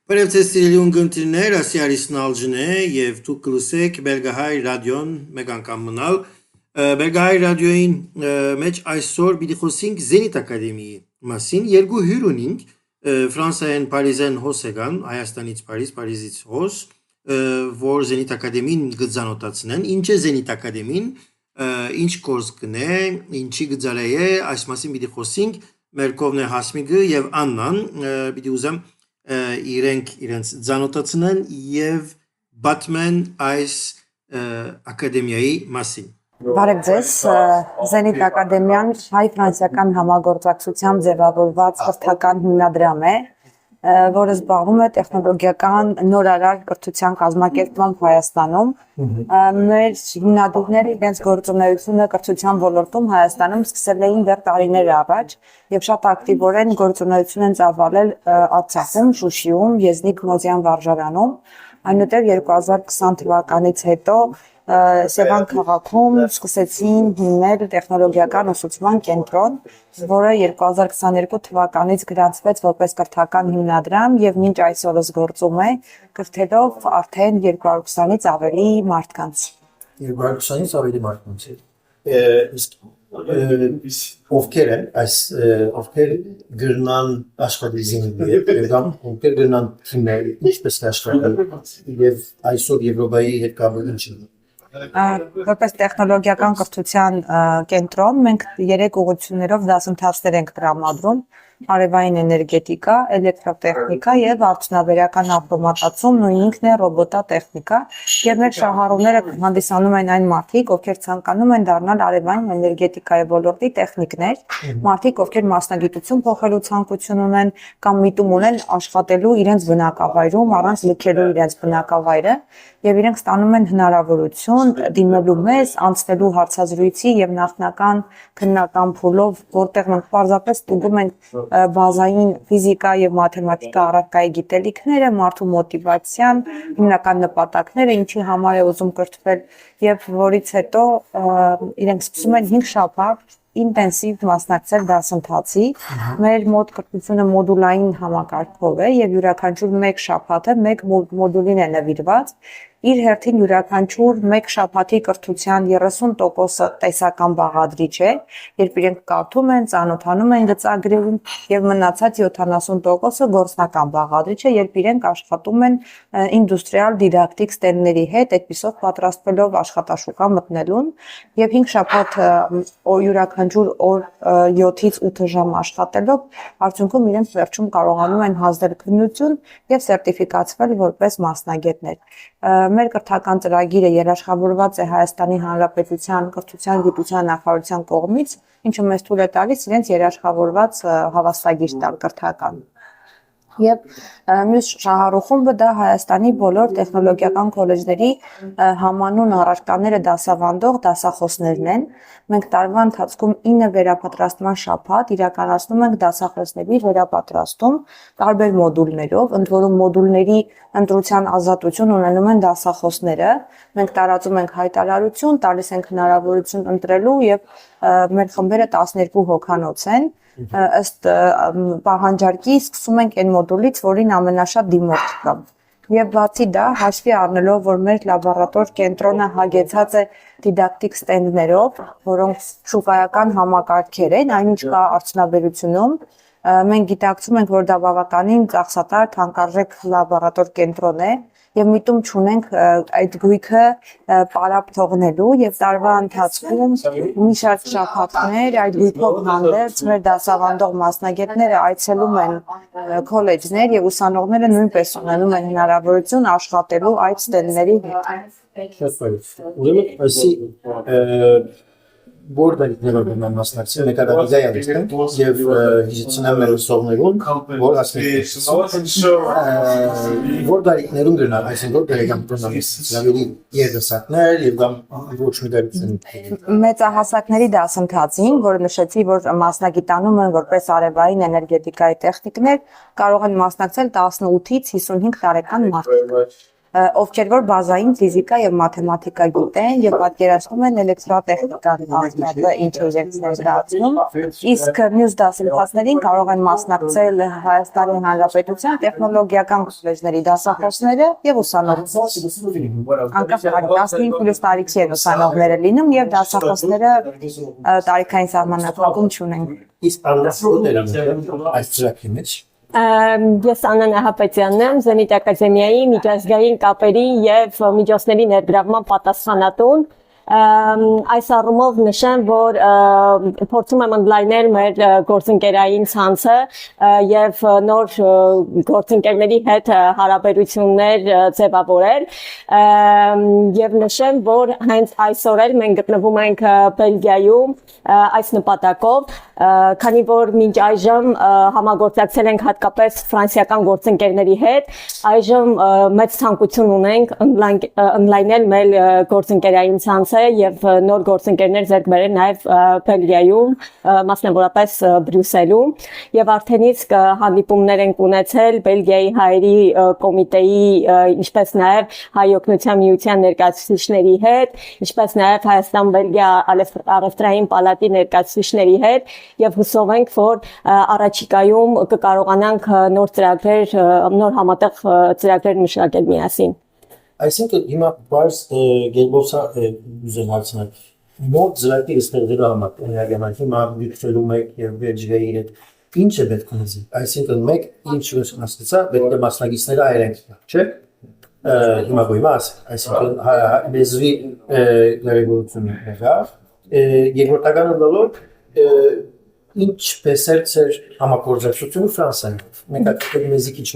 Բարև սիրելի ունկնդիրներ, ասի Արիսն Ալջն է եւ դուք կլսեք Բելգահայ ռադիոն մեկ անգամ մնալ։ Բելգահայ ռադիոյին մեջ այսօր պիտի խոսենք Զենիթ ակադեմիի մասին։ Երկու հյուր ունենք, Ֆրանսիայեն Փարիզեն հոսեգան, Հայաստանից Փարիզ, Փարիզից հոս, որ Զենիթ ակադեմին գծանոթացնեն։ Ինչ է Զենիթ ակադեմին, ինչ կորս կնե, ինչի գծալե է, այս մասին պիտի խոսենք։ Մեր կողմն է Հասմիկը եւ Աննան, պիտի ուզեմ իրենց ձանոթացնեն եւ բատմեն այս ակադեմիայի մասին։ Բարև ձեզ, Զենիթ ակադեմիան հայ-ֆրանսիական համագործակցությամբ ձևավորված կրթական հիմնադրամ է, որը զբաղվում է տեխնոլոգիական նորարար կրթության կազմակերպմամբ Հայաստանում։ Մեր հիմնադիրները իրենց գործունեությունը կրթության ոլորտում Հայաստանում սկսել էին դեռ տարիներ առաջ եւ շատ ակտիվորեն գործունեություն են ծավալել Արցախում, Շուշիում, Եզնիկ Մոզյան վարժարանում, այնուհետև 2020 թվականից հետո Սևան քաղաքում սկսեցին հիմնել տեխնոլոգիական ուսուցման կենտրոն, որը 2022 թվականից գրանցվեց որպես կրթական հիմնադրամ եւ մինչ այսօրս գործում է, կրթելով արդեն 220-ից ավելի մարդկանց։ 220-ից ավելի մարդկանց։ Ովքեր են այս ովքեր գրնան աշխատել Զենիթի եւ ովքեր գրնան թիմեր, ինչպես է աշխատել եւ այսօր Եվրոպայի հետ կապը ինչ է։ Որպես տեխնոլոգիական կրթության կենտրոն մենք 3 ուղղություններով դասընթացներ ենք տրամադրում՝ արևային էներգետիկա, էլեկտրոտեխնիկա եւ արդյունաբերական ավտոմատացում, ու ինքն է ռոբոտատեխնիկա, եւ մեր շահառուները հանդիսանում են այն մարդիկ, ովքեր ցանկանում են դառնալ արևային էներգետիկայի ոլորտի տեխնիկներ, մարդիկ, ովքեր մասնագիտություն փոխելու ցանկություն ունեն կամ միտում ունեն աշխատելու իրենց բնակավայրում առանց լքելու իրենց բնակավայրը, եւ իրենք ստանում են հնարավորություն դիմելու մեզ, անցնելու հարցազրույցի եւ նախնական քննական փուլով, որտեղ մենք պարզապես ստուգում ենք բազային ֆիզիկա եւ մաթեմատիկա առարկայի գիտելիքները, մարդու մոտիվացիան, հիմնական նպատակները, ինչի համար է ուզում կրթվել եւ որից հետո իրենք սկսում են 5 շաբաթ ինտենսիվ մասնակցել դասընթացի։ Մեր մոտ կրթությունը մոդուլային համակարգով է եւ յուրաքանչյուր 1 շաբաթը 1 մոդուլին է նվիրված։ Իր հերթին յուրաքանչյուր 1 շաբաթի կրթության 30%-ը տեսական բաղադրիչ է, երբ իրենք կարդում են, ծանոթանում են գծագրերին, եւ մնացած 70%-ը գործնական բաղադրիչ է, երբ իրենք աշխատում են ինդուստրիալ դիդակտիկ ստեղների հետ, այդպիսով պատրաստվելով աշխատաշուկա մտնելուն, եւ 5 շաբաթ յուրաքանչյուր օր 7-ից 8 ժամ աշխատելով, արդյունքում իրենք վերջում կարողանում են հանձնել քննություն եւ սերտիֆիկացվել որպես մասնագետներ։ Մեր կրթական ծրագիրը երաշխավորված է Հայաստանի Հանրապետության կրթության գիտության նախարարության կողմից, ինչը մեզ թույլ է տալիս իրենց երաշխավորված հավաստագիր տալ կրթական։ Եվ մյուս շահառուխումբը դա Հայաստանի բոլոր տեխնոլոգիական քոլեջների համանուն առարկաները դասավանդող դասախոսներն են։ Մենք տարվա ընթացքում 9 վերապատրաստման շաբաթ իրականացնում ենք դասախոսների վերապատրաստում տարբեր մոդուլներով, ընդ որում մոդուլների ընտրության ազատություն ունենում են դասախոսները։ Մենք տարածում ենք հայտարարություն, տալիս ենք հնարավորություն ընտրելու եւ մեր խմբերը 12 հոգանոց են։ Ըստ պահանջարկի սկսում ենք այն մոդուլից, որին ամենաշատ դիմորդ կա։ Եվ բացի դա, հաշվի առնելով, որ մեր լաբորատոր կենտրոնը հագեցած է դիդակտիկ ստենդներով, որոնք շուկայական համակարգեր են, այնինչ կա արդյունաբերությունում, մենք գիտակցում ենք, որ դա բավականին ծախսատար, թանկարժեք լաբորատոր կենտրոն է եւ միտում չունենք այդ գույքը պարապ թողնելու եւ տարվա ընթացքում մի շարք շաբաթներ այդ գույքով հանդերձ մեր դասավանդող մասնագետները այցելում են քոլեջներ եւ ուսանողները նույնպես ունենում են հնարավորություն աշխատելու այդ ստենդների հետ։ Շատ բարի։ Ուրեմն այսի որ դեպքերով են մասնակցել մեկադիզայալիստը եւ հիշեցնեմ մեր ուսողներուն, որ որ դարիքներում գնալ, այսինքն դերեկան պրոզամիսների երդասակներ եւ կամ ոչ մի դեպքերում մեծահասակների դասընթացին, որը նշեցի, որ մասնագիտանում են որպես արևային էներգետիկայի տեխնիկներ, կարող են մասնակցել 18-ից 55 տարեկան մարդիկ։ ովքեր որ բազային ֆիզիկա եւ մաթեմատիկա գիտեն եւ պատկերացնում են էլեկտրատեխնիկան արտադրյալը ինչ ուժերից ներկայացնում, իսկ մյուս դասընթացներին կարող են մասնակցել Հայաստանի Հանրապետության տեխնոլոգիական քոլեջների դասախոսները եւ ուսանողները։ Անկախ 15+ տարիքի են ուսանողները լինում եւ դասախոսները տարիքային սահմանափակում չունեն։ Իսկ անձնական այս ծրագրի մեջ Ես Աննա Նահապետյանն եմ, Զենիթ ակադեմիայի միջազգային կապերի եւ միջոցների ներգրավման պատասխանատուն։ Այս առումով նշեմ, որ փորձում եմ ընդլայնել մեր գործընկերային ցանցը եւ նոր գործընկերների հետ հարաբերություններ ձևավորել եւ նշեմ, որ հենց այսօր էլ մենք գտնվում ենք Բելգիայում այս նպատակով, քանի որ մինչ այժմ համագործակցել ենք հատկապես ֆրանսիական գործընկերների հետ, այժմ մեծ ցանկություն ունենք ընդլայնել մեր գործընկերային ցանցը եւ նոր գործընկերներ ձեռք բերել նաեւ Բելգիայում, մասնավորապես Բրյուսելում եւ արդեն իսկ հանդիպումներ ենք ունեցել Բելգիայի հայերի կոմիտեի, ինչպես նաեւ հայ օգնության միության ներկայացուցիչների հետ, ինչպես նաեւ Հայաստան-Բելգիա առևտրային պալատի ներկայացուցիչների հետ եւ հուսով ենք, որ առաջիկայում կկարողանանք նոր ծրագրեր, նոր համատեղ ծրագրեր մշակել միասին։ Այսինքն հիմա բարձ գերբովսա ուզեմ հարցնել նոր ծրագրի ստեղծելու համար հիմա դիտվելում եք եւ Բելգիայի հետ ինչ է պետք ունեցի այսինքն մեկ ինչ հասկացա պետք է մասնագետները այրենք չէ հիմա գույմաս այսինքն լեզվի կարևորությունը հա երկրորդականը լոլով ինչպես էր ծեր համագործակցությունը Ֆրանսիայով մենք այդպես մեզի քիչ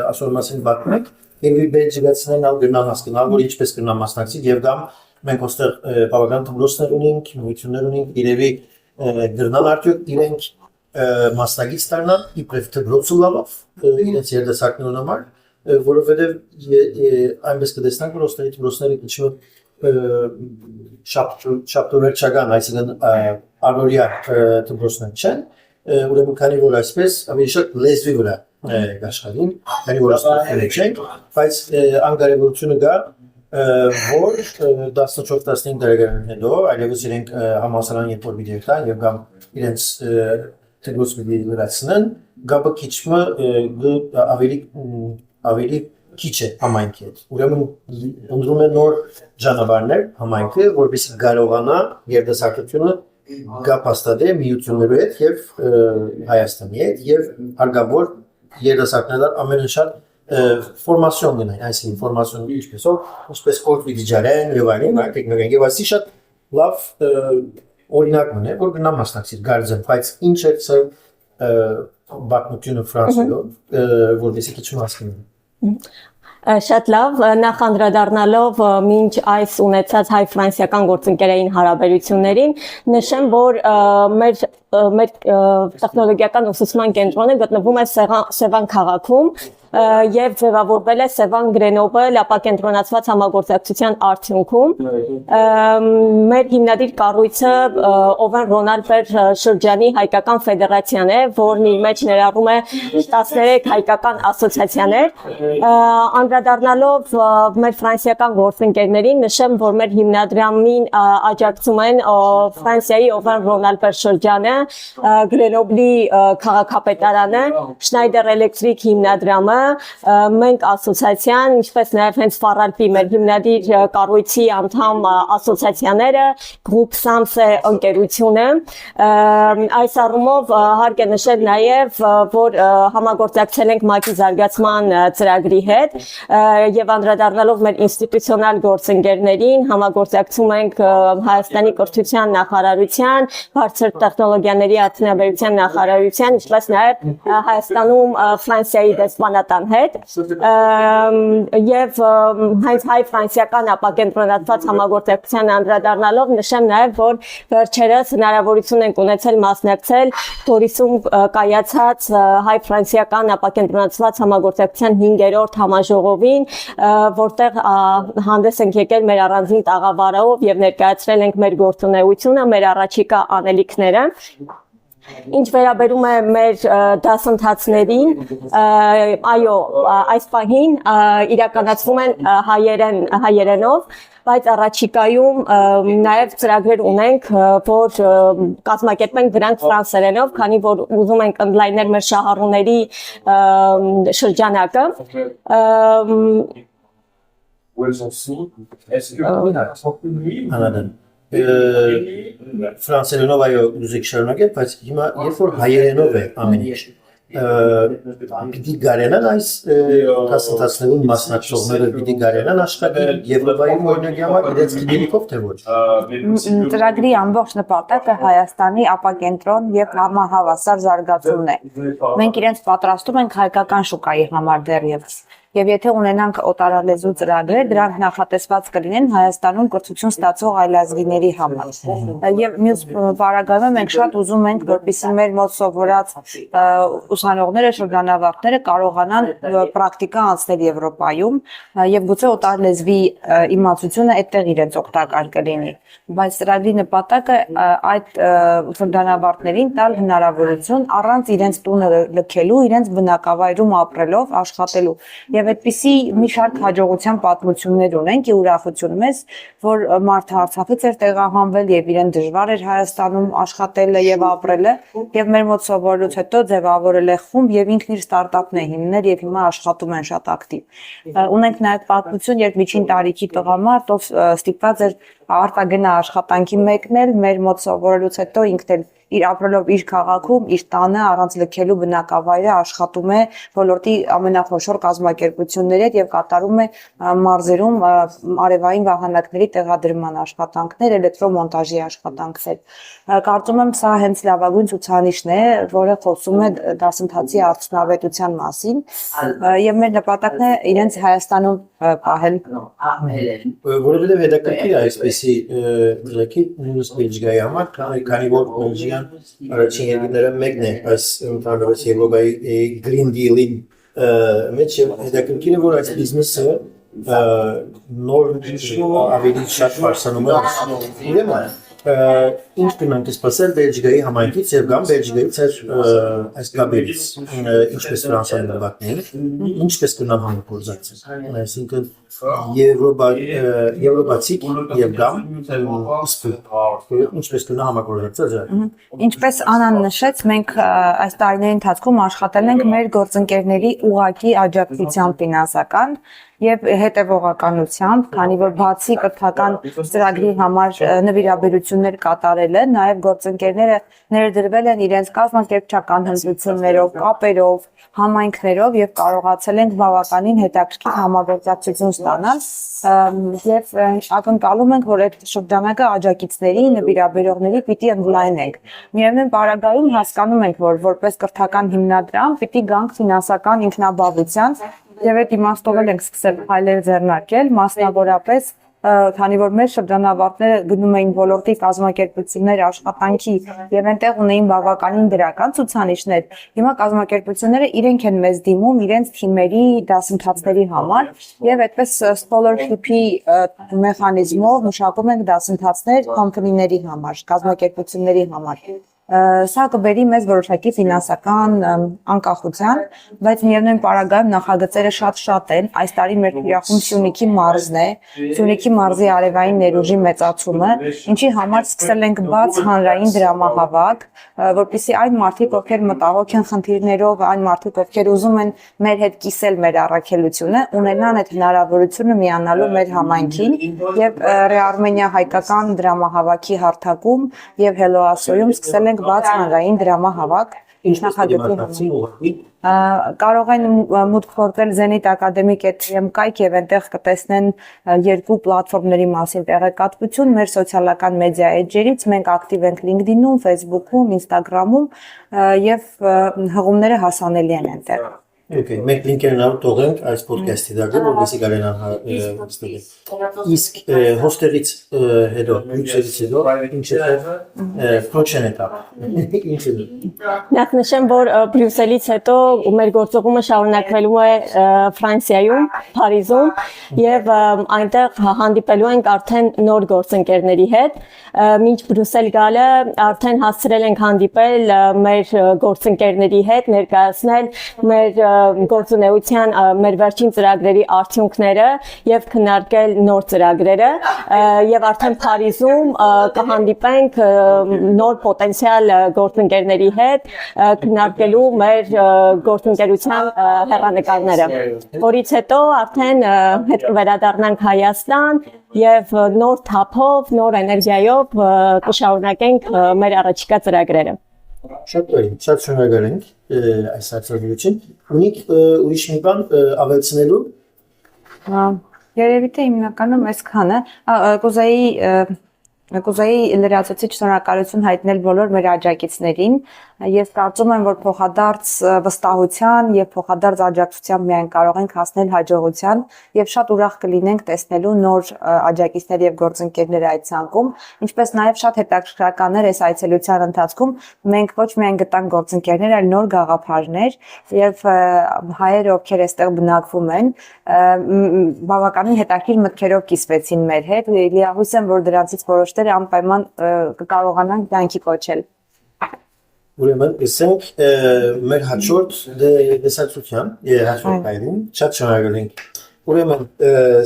ասոր մասին բացում ենք Եվ բելգիացիներն ալ գնան հասկանալ, որ ինչպես կնան մասնակցի եւ գամ մենք ոստեղ բավական դպրոցներ ունենք, քննություններ ունենք, իրեւի գրնան արդյոք իրենք մասնակից դառնան իբրև դպրոցուլալով իրենց երդասակներուն համար, որովհետեւ այնպես կտեսնանք, որ ոստեղի դպրոցները ինչ-որ շապտորերչական, այսինքն արորիա դպրոցներ չեն, ուրեմն քանի որ այսպես ավելի շատ լեզվի վրա Գաշխալին, քանի որ ասել չենք, բայց անկարևորությունը գա, որ 14-15 տարեկանին հետո այլևս իրենք համալսարան երբ որ պիտի տան եւ կամ իրենց դպրոց պիտի լրացնեն, գաբը քիչը ավելի քիչ է համայնքի հետ։ Ուրեմն ընդրում է նոր ճանապարհներ համայնքը, որովհետեւ կարողանա երդասարտությունը գապ հաստատել միությունների հետ եւ Հայաստանի հետ եւ հարգավոր երդասարտները ամենաշատ ֆորմացիոն գնային, այսինքն ֆորմացիոն ինչպես կորտ վիդիջարեն եւ այլն, տեխնիկան եւ այսի շատ լավ օրինակն է, որ գնա մասնակցի գարձեմ, բայց ինչ է սա բակնությունը Ֆրանսիայով, որովհետեւ քիչ մասնի Շատ լավ, նախ անդրադառնալով մինչ այս ունեցած հայ-ֆրանսիական գործընկերային հարաբերություններին, նշեմ, որ մեր տեխնոլոգիական ուսուցման կենտրոնը գտնվում է Սևան քաղաքում եւ ձևավորվել է Սևան Գրենոբլ ապակենտրոնացված համագործակցության արդյունքում մեր հիմնադիր կառույցը Օվեն Ռոնալբեր շրջանի հայկական ֆեդերացիան է, որն իր մեջ ներառում է 13 հայկական ասոցիացիաներ անդրադառնալով մեր ֆրանսիական գործընկերներին նշեմ, որ մեր հիմնադրամին աջակցում են Ֆրանսիայի Օվեն Ռոնալբեր շրջանը, Գրենոբլի քաղաքապետարանը, Schneider Electric հիմնադրամը, մենք ասոցիացիան, ինչպես նաև հենց Ֆարալպի մեր հիմնադիր կառույցի անդամ ասոցիացիաները, Group Samse ընկերությունը, այս առումով հարկ է նշել նաև, որ համագործակցել ենք ՄԱԿ-ի զարգացման ծրագրի հետ եւ անդրադառնալով մեր ինստիտուցիոնալ գործընկերներին համագործակցում ենք Հայաստանի կրթության նախարարության, բարձր տեխնոլոգիաների արդյունաբերության նախարարության, ինչպես նաև Հայաստանում Ֆրանսիայի դեսպանատան հետ եւ հենց հայ-ֆրանսիական ապակենտրոնացված համագործակցության անդրադառնալով նշեմ նաև, որ վերջերս հնարավորություն ենք ունեցել մասնակցել Թորիսում կայացած հայ-ֆրանսիական ապակենտրոնացված համագործակցության 5-րդ համաժողովին, որտեղ հանդես ենք եկել մեր առանձին տաղավարով եւ ներկայացրել ենք մեր գործունեությունը, մեր առաջիկա անելիքները Ինչ վերաբերում է մեր դասընթացներին, այո, այս պահին իրականացվում են հայերենով, բայց առաջիկայում նաև ծրագրեր ունենք, որ կազմակերպենք դրանք ֆրանսերենով, քանի որ ուզում ենք ընդլայնել մեր շահառուների շրջանակը։ Անադեն ֆրանսերենով այո ուզեք շարունակել, բայց հիմա երբ որ հայերենով է ամեն ինչ պիտի գարենան այս դասընթացներում մասնակցողները պիտի գարենան աշխատել Եվրոպայում օրինակի համար իրենց գիտելիքով թե ոչ։ Ծրագրի ամբողջ նպատակը Հայաստանի ապակենտրոն եւ համահավասար զարգացումն է։ Մենք իրենց պատրաստում ենք հայկական շուկայի համար դեռևս։ Եվ եթե ունենանք օտարալեզու ծրագրեր, դրանք նախատեսված կլինեն Հայաստանում կրթություն ստացող այլազգիների համար։ Եվ մյուս բaragայում մենք շատ ուզում ենք, որպեսզի մեր մոտ սովորած ուսանողները, շրջանավարտները կարողանան պրակտիկա անցնել Եվրոպայում եւ գուցե օտարալեզվի իմացությունը այդտեղ իրենց օգտակար կլինի։ Բայց ծրագրի նպատակը այդ շրջանավարտներին տալ հնարավորություն առանց իրենց տունը լքելու, իրենց բնակավայրում ապրելով, աշխատելու։ Եվ այդպիսի մի շարք հաջողության պատմություններ ունենք, ուրախություն մեզ, որ մարդը Արցախից էր տեղահանվել եւ իրեն դժվար էր Հայաստանում աշխատելը եւ ապրելը, եւ մեր մոտ սովորելուց հետո ձևավորել է խումբ եւ ինքն իր ստարտափն է հիմնել եւ հիմա աշխատում են շատ ակտիվ։ Ունենք նաեւ պատմություն, երբ միջին տարիքի տղամարդ, ով ստիպված էր արտագնա աշխատանքի մեկնել, մեր մոտ սովորելուց հետո ինքն էլ իր ապրելով իր քաղաքում, իր տանը առանց լքելու բնակավայրը աշխատում է ոլորտի ամենախոշոր կազմակերպությունների հետ եւ կատարում է մարզերում արևային վահանակների տեղադրման աշխատանքներ, էլեկտրոմոնտաժի աշխատանքներ։ Կարծում եմ սա հենց լավագույն ցուցանիշն է, որը խոսում է դասընթացի արդյունավետության մասին եւ մեր նպատակն է իրենց Հայաստանում պահել։ Որովհետեւ հետաքրքիր է այսպեսի դրակի նույնիսկ Բելգիայի համար, քանի որ Բելգիան առաջին երկրները մեկն է այս ընդհանրապես Եվրոպայի Green Deal-ին մեջ հետաքրքիր է, որ այս բիզնեսը նոր ավելի շատ վարսանում է։ Ուրեմն ինչ կնանք սպասել Բելգիայի համայնքից եւ կամ Բելգիայից այս կաբերից, ինչպես Ֆրանսիայի նավակներին, ինչպես կնան համագործակցել։ Այսինքն Եվրոպացի եւ կամ ինչպես կնա համագործակցել։ Ինչպես Անան նշեց, մենք այս տարիների ընթացքում աշխատել ենք մեր գործընկերների ուղղակի աջակցությամբ ֆինանսական եւ հետեւողականությամբ, քանի որ բացի կրթական ծրագրի համար նվիրաբերություններ կատարելը, նաեւ գործընկերները ներդրվել են իրենց կազմակերպչական հմտություններով, կապերով, համայնքներով եւ կարողացել են բավականին հետաքրքիր համագործակցություն ստանալ եւ ակնկալում ենք, որ այդ շրջանակը աջակիցների, նվիրաբերողների պիտի ընդլայնենք։ Միևնույն պարագայում հասկանում ենք, որ որպես կրթական հիմնադրամ պիտի գանք ֆինանսական ինքնաբավության եւ այդ իմաստով ենք սկսել փայլեր ձեռնարկել, մասնավորապես քանի որ մեր շրջանավարտները գնում էին ոլորտի կազմակերպություններ աշխատանքի եւ այնտեղ ունեին բավականին դրական ցուցանիշներ, հիմա կազմակերպությունները իրենք են մեզ դիմում իրենց թիմերի դասընթացների համար եւ այդպես scholarship-ի մեխանիզմով մշակում ենք դասընթացներ կոմպանիների համար, կազմակերպությունների համար։ Սա կբերի մեզ որոշակի ֆինանսական անկախության, բայց միևնույն պարագայում նախագծերը շատ են։ Այս տարի մեր թիրախում Սյունիքի մարզն է, Սյունիքի մարզի արևային ներուժի մեծացումը, ինչի համար սկսել ենք բաց հանրային դրամահավաք, որպեսզի այն մարդիկ, ովքեր մտահոգ են խնդիրներով, այն մարդիկ, ովքեր ուզում են մեր հետ կիսել մեր առաքելությունը, ունենան այդ հնարավորությունը միանալու մեր համայնքին եւ Ռեարմենիա հայկական դրամահավաքի հարթակում եւ Հելոասոյում սկսել ենք բաց հանրային դրամահավաք նախագծի կարող են մուտք գործել zenit.academy.am կայք եւ այնտեղ կտեսնեն երկու պլատֆորմների մասին տեղեկատվություն մեր սոցիալական մեդիա էջերից մենք ակտիվ ենք LinkedIn-ում, Facebook-ում, Instagram-ում եւ հղումները հասանելի են այնտեղ։ Okay, մենք լինքերն out թողենք այս podcast-ի դակը, որովհետեւ կարենան ստուգել։ Իսկ հոստելից հետո, Բրյուսելից հետո ինչ է prochaine étape։ Ինչ է։ Նախ նշեմ, որ Բրյուսելից հետո մեր գործողումը շարունակվելու է Ֆրանսիայում, Փարիզում եւ այնտեղ հանդիպելու ենք արդեն նոր գործընկերների հետ։ Մինչ Բրյուսել գալը արդեն հասցրել ենք հանդիպել մեր գործընկերների հետ, ներկայացնել մեր գործունեության մեր վերջին ծրագրերի արդյունքները եւ քննարկել նոր ծրագրերը եւ արդեն Փարիզում կհանդիպենք նոր պոտենցիալ գործընկերների հետ քննարկելու մեր գործընկերության հեռանկարները, որից հետո արդեն հետ կվերադառնանք Հայաստան եւ նոր թափով, նոր էներգիայով կշարունակենք մեր առաջիկա ծրագրերը։ Շատ բարի, շատ շնորհակալ ենք այս հարցադրություն։ Ունիք ուրիշ մի բան ավելցնելու։ Երևի թե հիմնականում այսքանը, կուզեի լրացուցիչ շնորհակալություն հայտնել բոլոր մեր աջակիցներին։ Ես կարծում եմ, որ փոխադարձ վստահության եւ փոխադարձ աջակցությամբ միայն կարող ենք հասնել հաջողության եւ շատ ուրախ կլինենք տեսնելու նոր աջակիցներ եւ գործընկերներ այդ ցանկում, ինչպես նաեւ շատ հետաքրքրական էր այս այցելության ընթացքում մենք ոչ միայն գտանք գործընկերներ, այլ նոր գաղափարներ եւ հայերը, ովքեր այստեղ բնակվում են, բավականին հետաքրքիր մտքերով կիսվեցին մեր հետ։ Լիահույս եմ, որ դրանցից որոշները անպայման կկարողանանք կյանքի կոչել։ Ուրեմն, ասենք մեր հաջորդ դեսացության, հաջորդ այդին, շատ շնորհակալ ենք։ Ուրեմն,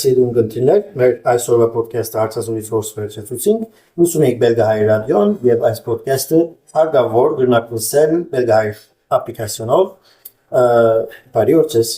սիրուն գնդիներ, մեր այսօրվա պոդքասթը հարցազրույց վերջացուցինք, լսում եք Բելգահայ ռադիոն եւ այս պոդքասթը հարգավոր գտնակցել Բելգահայ ապլիկացիոնով, բարի օր ձեզ։